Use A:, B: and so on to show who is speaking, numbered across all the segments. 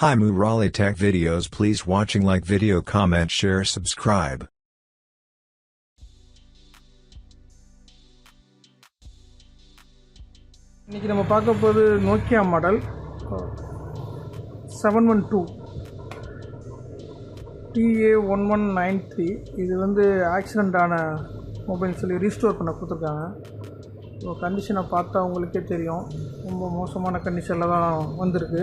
A: Hi Murali Tech Videos, please watching, like video, comment, share, subscribe.
B: இன்னைக்கு நம்ம பார்க்க போது நோக்கியா மாடல் 712 TA1193. இது ஆக்சிடெண்ட் ஆன மொபைல் சொல்லி ரீஸ்டோர் பண்ண கொடுத்துருக்காங்க. ஸோ கண்டிஷனை பார்த்தா உங்களுக்கே தெரியும், ரொம்ப மோசமான கண்டிஷனில் தான் வந்திருக்கு.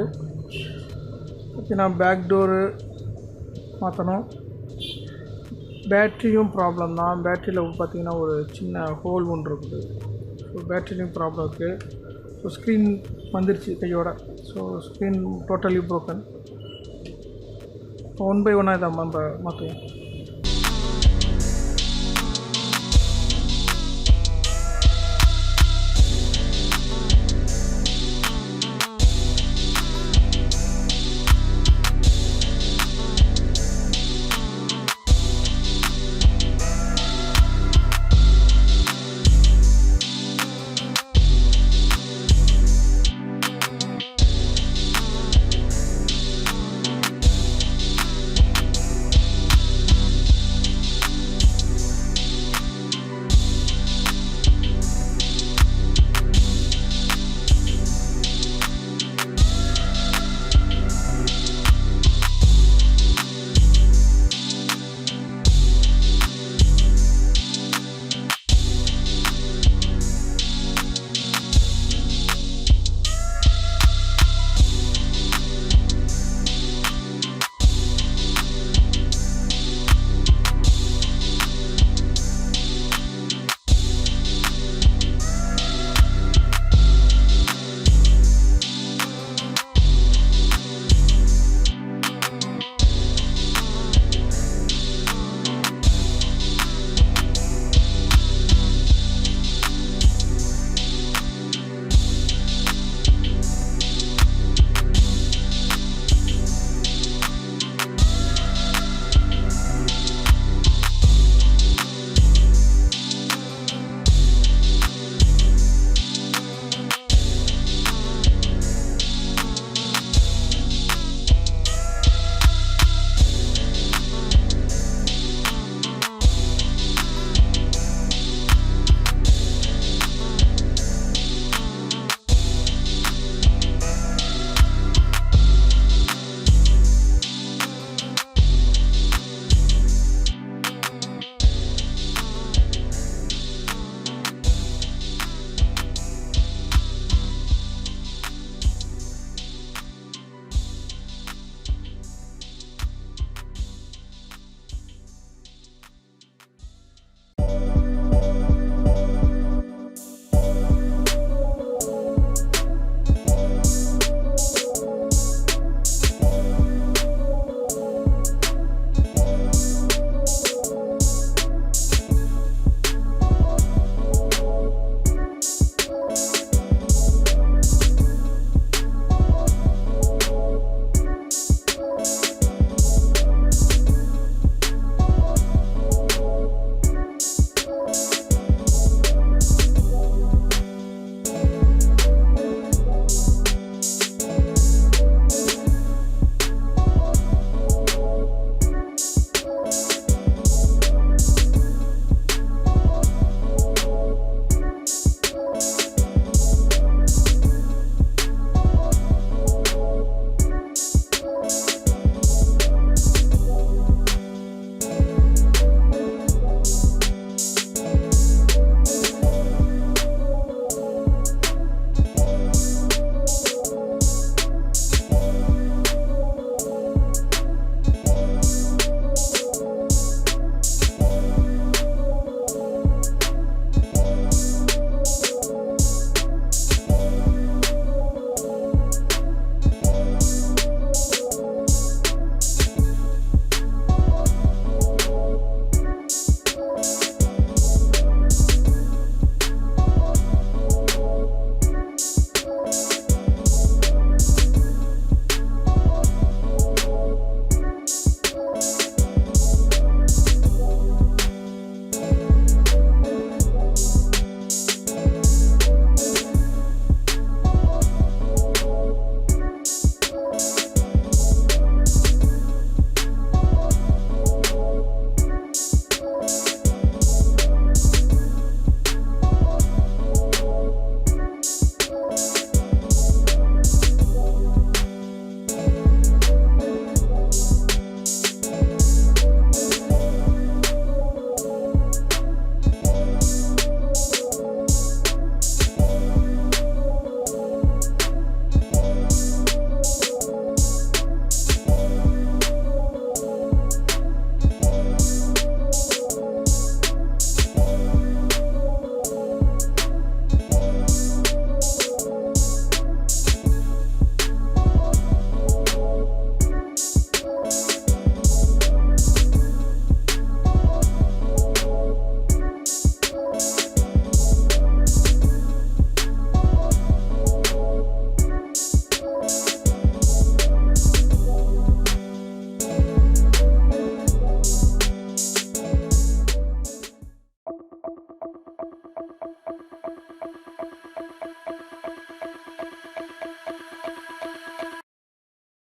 B: பார்த்தீங்கன்னா பேக் டோரு மாற்றணும். பேட்ரியும் ப்ராப்ளம் தான். பேட்ரியில் பார்த்திங்கன்னா ஒரு சின்ன ஹோல் ஒன்று இருக்குது. ஸோ பேட்ரிலையும் ப்ராப்ளம் இருக்குது. ஸோ ஸ்க்ரீன் வந்துருச்சு கையோட. So screen totally broken. One by ஒன்னாக இதை நம்ம மாற்றுவோம்.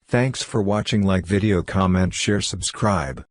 A: Thanks for watching. Like video, comment, share, subscribe.